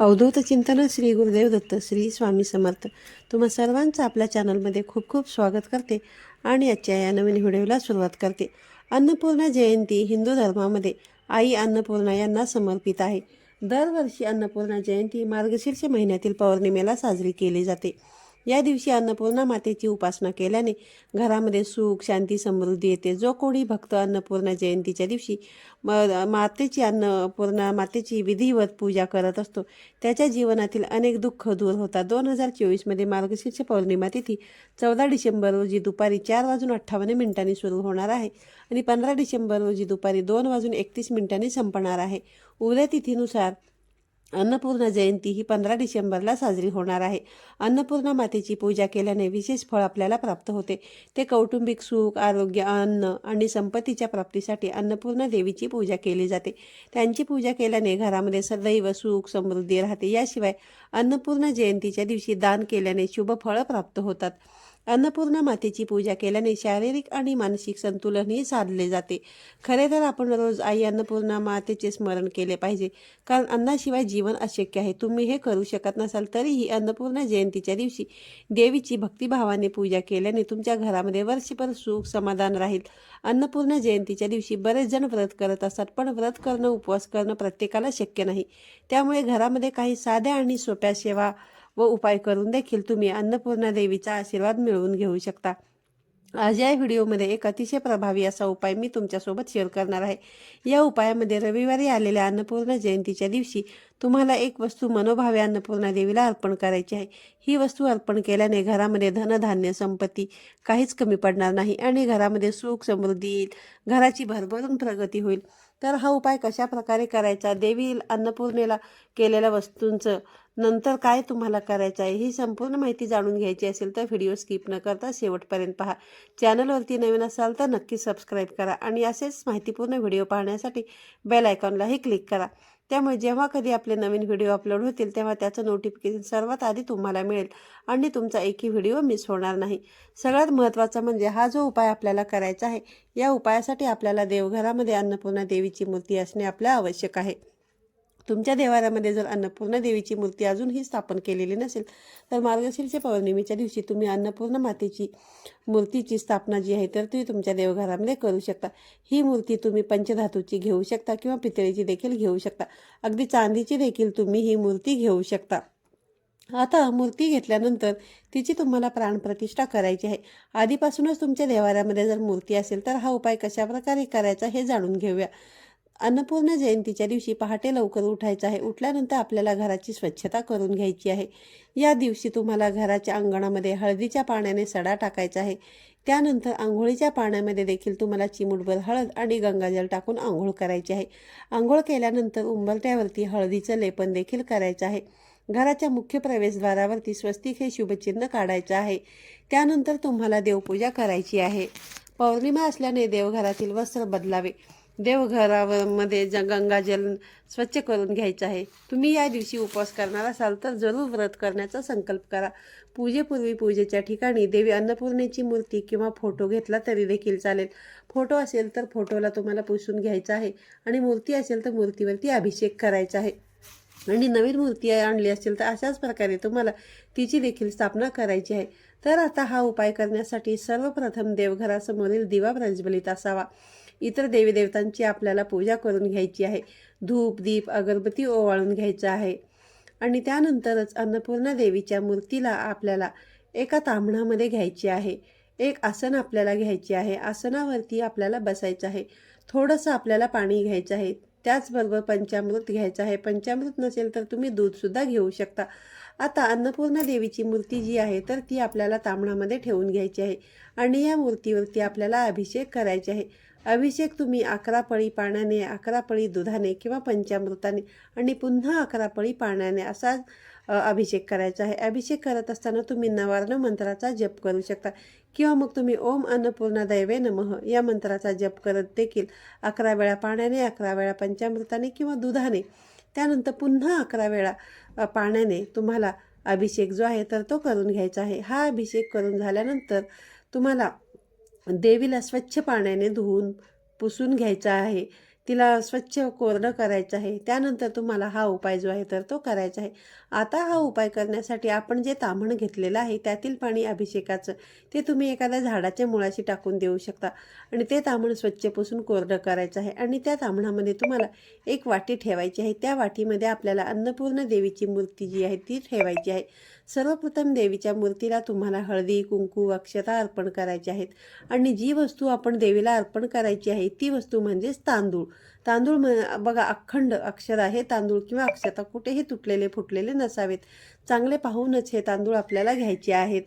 अवधूत चिंतन श्री गुरुदेव दत्त श्री स्वामी समर्थ. तुम्हा सर्वांचं आपल्या चॅनलमध्ये खूप खूप स्वागत करते आणि आजच्या या नवीन व्हिडिओला सुरुवात करते. अन्नपूर्णा जयंती हिंदू धर्मामध्ये आई अन्नपूर्णा यांना समर्पित आहे. दरवर्षी अन्नपूर्णा जयंती मार्गशीर्ष महिन्यातील पौर्णिमेला साजरी केली जाते. या दिवशी अन्नपूर्णा मातेची उपासना केल्याने घरामध्ये सुख शांती समृद्धी येते. जो कोणी भक्त अन्नपूर्णा जयंतीच्या दिवशी मातेची अन्नपूर्णा मातेची विधिवत पूजा करत असतो त्याच्या जीवनातील अनेक दुःख दूर होतात. 2024 मार्गशीर्ष पौर्णिमा तिथी 14 डिसेंबर रोजी दुपारी 4:58 सुरू होणार आहे आणि 15 डिसेंबर रोजी दुपारी 2:31 संपणार आहे. उद्या तिथीनुसार अन्नपूर्णा जयंती ही 15 डिसेंबरला साजरी होणार आहे. अन्नपूर्णा मातेची पूजा केल्याने विशेष फळ आपल्याला प्राप्त होते. ते कौटुंबिक सुख, आरोग्य, अन्न आणि संपत्तीच्या प्राप्तीसाठी अन्नपूर्णा देवीची पूजा केली जाते. त्यांची पूजा केल्याने घरामध्ये सदैव सुख समृद्धी राहते. याशिवाय अन्नपूर्णा जयंतीच्या दिवशी दान केल्याने शुभ फळं प्राप्त होतात. अन्नपूर्णा मातेची पूजा केल्याने शारीरिक आणि मानसिक संतुलनही साधले जाते. खरे तर आपण रोज आई अन्नपूर्णा मातेचे स्मरण केले पाहिजे, कारण अन्नाशिवाय जीवन अशक्य आहे. तुम्ही हे करू शकत नसाल तरीही अन्नपूर्णा जयंतीच्या दिवशी देवीची भक्तिभावाने पूजा केल्याने तुमच्या घरामध्ये वर्षभर सुख समाधान राहील. अन्नपूर्णा जयंतीच्या दिवशी बरेच जण व्रत करत असतात, पण व्रत करणं उपवास करणं प्रत्येकाला शक्य नाही. त्यामुळे घरामध्ये काही साध्या आणि सोप्या सेवा व उपाय करून देखील तुम्ही अन्नपूर्णा देवीचा आशीर्वाद मिळवून घेऊ शकता. आज या व्हिडिओमध्ये एक अतिशय प्रभावी असा उपाय मी तुमच्यासोबत शेअर करणार आहे. या उपायामध्ये रविवारी आलेल्या अन्नपूर्णा जयंतीच्या दिवशी तुम्हाला एक वस्तू मनोभावे अन्नपूर्णा देवीला अर्पण करायची आहे. ही वस्तू अर्पण केल्याने घरामध्ये धनधान्य संपत्ती काहीच कमी पडणार नाही आणि घरामध्ये सुख समृद्धी येईल. घराची भरभरून प्रगती होईल. तर हा उपाय कशा प्रकारे करायचा, देवी अन्नपूर्णेला केलेल्या वस्तूंचं नंतर काय तुम्हाला करायचं आहे, ही संपूर्ण माहिती जाणून घ्यायची असेल तर व्हिडिओ स्किप न करता शेवटपर्यंत पहा. चॅनलवरती नवीन असाल तर नक्की सबस्क्राईब करा आणि असेच माहितीपूर्ण व्हिडिओ पाहण्यासाठी बेल आयकॉनलाही क्लिक करा. त्यामुळे जेव्हा कधी आपले नवीन व्हिडिओ अपलोड होतील तेव्हा त्याचं नोटिफिकेशन सर्वात आधी तुम्हाला मिळेल आणि तुमचा एकही व्हिडिओ मिस होणार नाही. सगळ्यात महत्त्वाचं म्हणजे हा जो उपाय आपल्याला करायचा आहे, या उपायासाठी आपल्याला देवघरामध्ये अन्नपूर्णा देवीची मूर्ती असणे आपले आवश्यक आहे. तुमच्या देवाऱ्यामध्ये जर अन्नपूर्णा देवीची मूर्ती अजूनही स्थापन केलेली नसेल तर मार्गशीर्ष पौर्णिमेच्या दिवशी तुम्ही अन्नपूर्णा मातेची मूर्तीची स्थापना जी आहे तर ती तुमच्या देवघरामध्ये करू शकता. ही मूर्ती तुम्ही पंचधातूची घेऊ शकता किंवा पितळेची देखील घेऊ शकता. अगदी चांदीची देखील तुम्ही ही मूर्ती घेऊ शकता. आता मूर्ती घेतल्यानंतर तिची तुम्हाला प्राणप्रतिष्ठा करायची आहे. आधीपासूनच तुमच्या देवाऱ्यामध्ये जर मूर्ती असेल तर हा उपाय कशाप्रकारे करायचा हे जाणून घेऊया. अन्नपूर्णा जयंतीच्या दिवशी पहाटे लवकर उठायचं आहे. उठल्यानंतर आपल्याला घराची स्वच्छता करून घ्यायची आहे. या दिवशी तुम्हाला घराच्या अंगणामध्ये हळदीच्या पाण्याने सडा टाकायचा आहे. त्यानंतर आंघोळीच्या पाण्यामध्ये देखील तुम्हाला चिमूटभर हळद आणि गंगाजल टाकून आंघोळ करायची आहे. आंघोळ केल्यानंतर उंबरठ्यावरती हळदीचं लेपन देखील करायचं आहे. घराच्या मुख्य प्रवेशद्वारावरती स्वस्तिक हे शुभचिन्ह काढायचं आहे. त्यानंतर तुम्हाला देवपूजा करायची आहे. पौर्णिमा असल्याने देवघरातील वस्त्र बदलावे. देवघरामध्ये गंगाजल स्वच्छ करून घ्यायचं आहे. तुम्ही या दिवशी उपवास करणार असाल तर जरूर व्रत करण्याचा संकल्प करा. पूजेपूर्वी पूजेच्या ठिकाणी देवी अन्नपूर्णेची मूर्ती किंवा फोटो घेतला तरी देखील चालेल. फोटो असेल तर फोटोला तुम्हाला पुसून घ्यायचा आहे आणि मूर्ती असेल तर मूर्तीवरती अभिषेक करायचा आहे. आणि नवीन मूर्ती आणली असेल तर अशाच प्रकारे तुम्हाला तिची देखील स्थापना करायची आहे. तर आता हा उपाय करण्यासाठी सर्वप्रथम देवघरासमोरील दिवा प्रज्वलित असावा. इतर देवीदेवतांची आपल्याला पूजा करून घ्यायची आहे. धूप दीप अगरबत्ती ओवाळून घ्यायचं आहे आणि त्यानंतरच अन्नपूर्णा देवीच्या मूर्तीला आपल्याला एका ताम्हणामध्ये घ्यायची आहे. एक आसन आपल्याला घ्यायचे आहे. आसनावरती आपल्याला बसायचं आहे. थोडंसं आपल्याला पाणी घ्यायचं आहे. त्याचबरोबर पंचामृत घ्यायचं आहे. पंचामृत नसेल तर तुम्ही दूधसुद्धा घेऊ शकता. आता अन्नपूर्णा देवीची मूर्ती जी आहे तर ती आपल्याला ताम्हणामध्ये ठेवून घ्यायची आहे आणि या मूर्तीवरती आपल्याला अभिषेक करायचे आहे. अभिषेक तुम्ही 11 पळी पाण्याने, 11 पळी दुधाने किंवा पंचामृताने आणि पुन्हा 11 पळी पाण्याने असा अभिषेक करायचा आहे. अभिषेक करत असताना तुम्ही नवार्ण मंत्राचा जप करू शकता किंवा मग तुम्ही ओम अन्नपूर्णा दैवे नमः या मंत्राचा जप करत देखील 11 वेळा पाण्याने, 11 वेळा पंचामृताने किंवा दुधाने, त्यानंतर पुन्हा 11 वेळा पाण्याने तुम्हाला अभिषेक जो आहे तर तो करून घ्यायचा आहे. हा अभिषेक करून झाल्यानंतर तुम्हाला देवीला स्वच्छ पाण्याने धुवून पुसून घ्यायचा आहे. तिला स्वच्छ कोरडं करायचं आहे. त्यानंतर तुम्हाला हा उपाय जो आहे तर तो करायचा आहे. आता हा उपाय करण्यासाठी आपण जे ताम्हण घेतलेलं आहे त्यातील पाणी अभिषेकाचं ते तुम्ही एखाद्या झाडाच्या मुळाशी टाकून देऊ शकता आणि ते ताम्हण स्वच्छ पुसून कोरडं करायचं आहे. आणि त्या ताम्हणामध्ये तुम्हाला एक वाटी ठेवायची आहे. त्या वाटीमध्ये आपल्याला अन्नपूर्णा देवीची मूर्ती जी आहे ती ठेवायची आहे. सर्वप्रथम देवीच्या मूर्तीला तुम्हाला हळदी, कुंकू, अक्षता अर्पण करायचे आहेत. आणि जी वस्तू आपण देवीला अर्पण करायची आहे ती वस्तू म्हणजेच तांदूळ. तांदूळ बघा अखंड अक्षर आहे. तांदूळ किंवा अक्षता कुठेही तुटलेले फुटलेले नसावेत. चांगले पाहूनच हे तांदूळ आपल्याला घ्यायचे आहेत.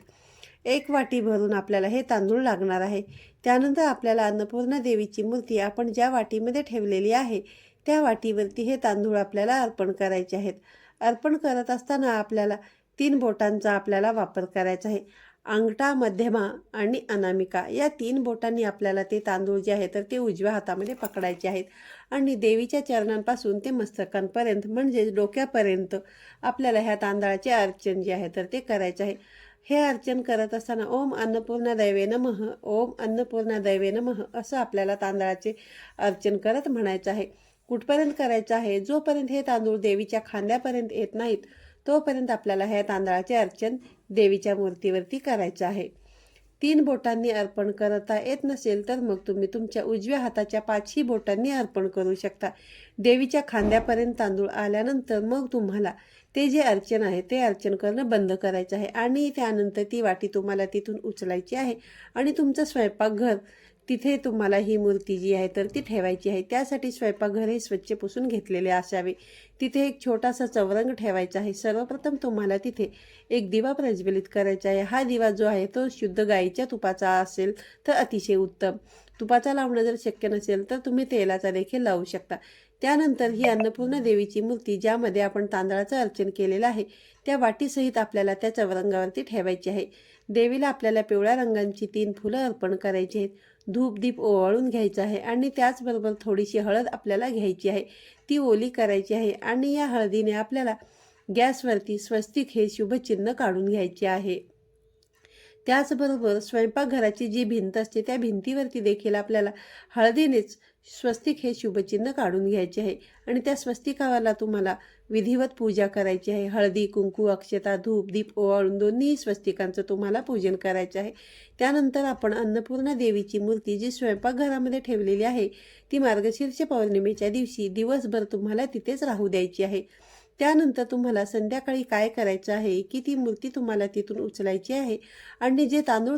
एक वाटी भरून आपल्याला हे तांदूळ लागणार आहे. त्यानंतर आपल्याला अन्नपूर्णा देवीची मूर्ती आपण ज्या वाटीमध्ये ठेवलेली आहे त्या वाटीवरती हे तांदूळ आपल्याला अर्पण करायचे आहेत. अर्पण करत असताना आपल्याला 3 बोटांचा आपल्याला वापर करायचा आहे. अंगठा, मध्यमा आणि अनामिका या 3 बोटांनी आपल्याला ते तांदूळ जे आहे तर ते उजव्या हातामध्ये पकडायचे आहेत आणि देवीच्या चरणांपासून ते मस्तकांपर्यंत म्हणजेच डोक्यापर्यंत आपल्याला ह्या तांदळाचे अर्चन जे आहे तर ते करायचे आहे. हे अर्चन करत असताना ओम अन्नपूर्णा दैवे नमः, ओम अन्नपूर्णा दैवे नमः असं आपल्याला तांदळाचे अर्चन करत म्हणायचं आहे. कुठपर्यंत करायचं आहे? जोपर्यंत हे तांदूळ देवीच्या खांद्यापर्यंत येत नाहीत तोपर्यंत आपल्याला ह्या तांदळाचे अर्चन देवीच्या मूर्तीवरती करायचं आहे. 3 बोटांनी अर्पण करता येत नसेल तर मग तुम्ही तुमच्या उजव्या हाताच्या 5ही बोटांनी अर्पण करू शकता. देवीच्या खांद्यापर्यंत तांदूळ आल्यानंतर मग तुम्हाला ते जे अर्चन आहे ते अर्चन करणं बंद करायचं आहे आणि त्यानंतर ती वाटी तुम्हाला तिथून उचलायची आहे आणि तुमचं स्वयंपाकघर तिथे तुम्हाला ही मूर्ती जी आहे तर ती ठेवायची आहे. त्यासाठी स्वयंपाकघर हे स्वच्छ पुसून घेतलेले असावे. तिथे एक छोटासा चौरंग ठेवायचा आहे. सर्वप्रथम तुम्हाला तिथे एक दिवा प्रज्वलित करायचा आहे. हा दिवा जो आहे तो शुद्ध गाईच्या तुपाचा असेल तर अतिशय उत्तम. तुपाचा लावणं जर शक्य नसेल तर तुम्ही तेलाचा देखील लावू शकता. त्यानंतर ही अन्नपूर्णा देवीची मूर्ती ज्यामध्ये आपण तांदळाचं अर्चन केलेलं आहे त्या वाटीसहित आपल्याला त्या चौरंगावरती ठेवायची आहे. देवीला आपल्याला पिवळ्या रंगाची 3 फुलं अर्पण करायची आहेत. धूप दीप ओवाळून घ्यायचं आहे आणि त्याचबरोबर थोडीशी हळद आपल्याला घ्यायची आहे. ती ओली करायची आहे आणि या हळदीने आपल्याला गॅसवरती स्वस्तिक हे शुभचिन्ह काढून घ्यायचे आहे. त्याचबरोबर स्वयंपाकघराची जी भिंत असते त्या भिंतीवरती देखील आपल्याला हळदीनेच स्वस्तिक हे शुभचिन्ह काढून घ्यायचे आहे आणि त्या स्वस्तिकाला तुम्हाला विधिवत पूजा करायची आहे. हळदी, कुंकू, अक्षता, धूप दीप ओवाळून दोन्ही स्वस्तिकांचं तुम्हाला पूजन करायचं आहे. त्यानंतर आपण अन्नपूर्णा देवीची मूर्ती जी स्वयंपाकघरामध्ये ठेवलेली आहे ती मार्गशीर्ष पौर्णिमेच्या दिवशी दिवसभर तुम्हाला तिथेच राहू द्यायची आहे. त्यानंतर तुम्हाला संध्याकाळी काय करायचं आहे की ती मूर्ती तुम्हाला तिथून उचलायची आहे आणि जे तांदूळ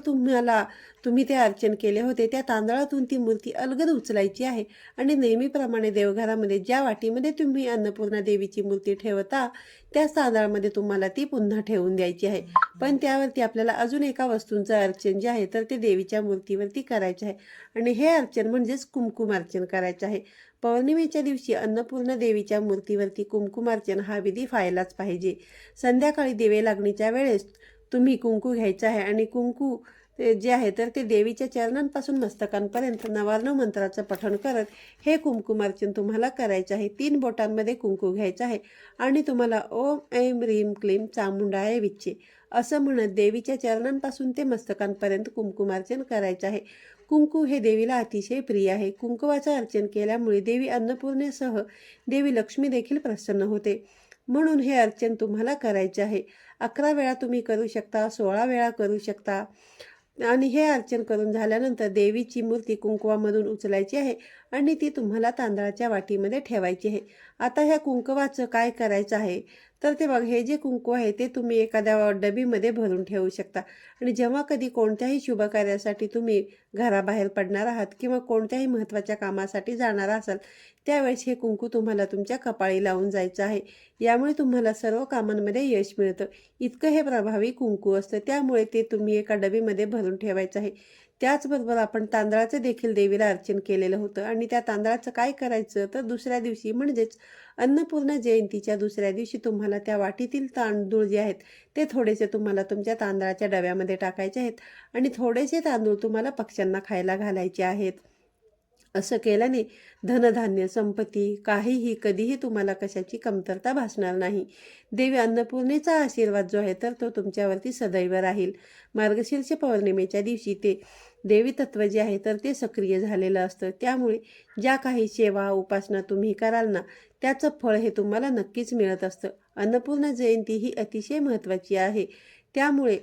तुम्ही ते अर्चन केले होते त्या तांदळातून ती मूर्ती अलगद उचलायची आहे आणि नेहमीप्रमाणे देवघरामध्ये ज्या वाटीमध्ये तुम्ही अन्नपूर्णा देवीची मूर्ती ठेवता त्याच तांदळामध्ये तुम्हाला ती पुन्हा ठेवून द्यायची आहे. पण त्यावरती आपल्याला अजून एका वस्तूंचं अर्चन जे आहे तर ते देवीच्या मूर्तीवरती करायचे आहे आणि हे अर्चन म्हणजेच कुमकुम अर्चन करायचं आहे. पौर्णिमेच्या दिवशी अन्नपूर्णा देवीच्या मूर्तीवरती कुंकुमार्चन हा विधी व्हायलाच पाहिजे. संध्याकाळी दिवे लागणीच्या वेळेस तुम्ही कुंकू घ्यायचं आहे आणि कुंकू जे आहे तर ते देवीच्या चरणांपासून मस्तकांपर्यंत नवार्णव मंत्राचं पठण करत हे कुंकुमार्चन तुम्हाला करायचं आहे. 3 बोटांमध्ये कुंकू घ्यायचं आहे आणि तुम्हाला ओम ऐं ह्रीं क्लीं चामुंडाय विच्चे असं म्हणत देवीच्या चरणांपासून ते मस्तकांपर्यंत कुंकुमार्चन करायचं आहे. कुंकू हे देवीला अतिशय प्रिय आहे. कुंकुवाचं अर्चन केल्यामुळे देवी अन्नपूर्णेसह देवी लक्ष्मी देखील प्रसन्न होते. म्हणून हे अर्चन तुम्हाला करायचे आहे. 11 वेळा तुम्ही करू शकता, 16 वेळा करू शकता आणि हे अर्चन करून झाल्यानंतर देवीची मूर्ती कुंकुवामधून उचलायची आहे आणि ती तुम्हाला तांदळाच्या वाटीमध्ये ठेवायची आहे. आता ह्या कुंकवाचं काय करायचं आहे तर ते बघ हे जे कुंकू आहे ते तुम्ही एखाद्या डबीमध्ये भरून ठेवू शकता आणि जेव्हा कधी कोणत्याही शुभकार्यासाठी तुम्ही घराबाहेर पडणार आहात किंवा कोणत्याही महत्त्वाच्या कामासाठी जाणार असाल त्यावेळेस हे कुंकू तुम्हाला तुमच्या कपाळी लावून जायचं आहे. यामुळे तुम्हाला सर्व कामांमध्ये यश मिळतं. इतकं हे प्रभावी कुंकू असतं. त्यामुळे ते तुम्ही एका डबीमध्ये भरून ठेवायचं आहे. त्याचबरोबर आपण तांदळाचं देखील देवीला अर्चन केलेलं होतं आणि त्या तांदळाचं काय करायचं तर दुसऱ्या दिवशी म्हणजेच अन्नपूर्णा जयंतीच्या दुसऱ्या दिवशी तुम्हाला त्या वाटीतील तांदूळ जे आहेत ते थोडेसे तुम्हाला तुमच्या तांदळाच्या डब्यामध्ये टाकायचे आहेत आणि थोडेसे तांदूळ तुम्हाला पक्ष्यांना खायला घालायचे आहेत. असं केल्याने धनधान्य संपत्ती काहीही कधीही तुम्हाला कशाची कमतरता भासणार नाही. देवी अन्नपूर्णेचा आशीर्वाद जो आहे तर तो तुमच्यावरती सदैव राहील. मार्गशीर्ष पौर्णिमेच्या दिवशी ते देवी तत्व जे आहे तर ते सक्रिय झालेलं असतं. त्यामुळे ज्या काही सेवा उपासना तुम्ही कराल ना, त्याचं फळ हे तुम्हाला नक्कीच मिळत असतं. अन्नपूर्णा जयंती ही अतिशय महत्त्वाची आहे. त्यामुळे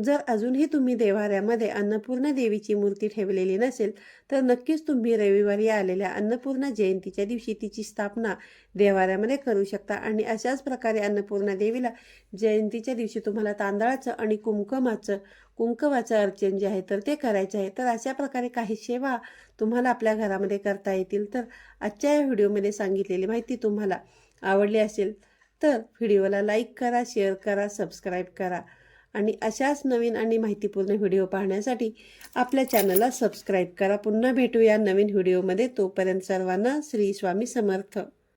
जर अजूनही तुम्ही देवाऱ्यामध्ये अन्नपूर्णा देवीची मूर्ती ठेवलेली नसेल तर नक्कीच तुम्ही रविवारी आलेल्या अन्नपूर्णा जयंतीच्या दिवशी तिची स्थापना देवाऱ्यामध्ये करू शकता. आणि अशाच प्रकारे अन्नपूर्णा देवीला जयंतीच्या दिवशी तुम्हाला तांदळाचं आणि कुंकवाचं अर्चन जे आहे तर ते करायचं आहे. तर अशा प्रकारे काही सेवा तुम्हाला आपल्या घरामध्ये करता येतील. तर आजच्या या व्हिडिओमध्ये सांगितलेली माहिती तुम्हाला आवडली असेल तर व्हिडिओला लाईक करा, शेअर करा, सबस्क्राईब करा आणि अशाच नवीन आणि माहितीपूर्ण व्हिडिओ पाहण्यासाठी आपल्या चॅनलला सबस्क्राईब करा. पुन्हा भेटूया नवीन व्हिडिओमध्ये. तोपर्यंत सर्वांना श्री स्वामी समर्थ.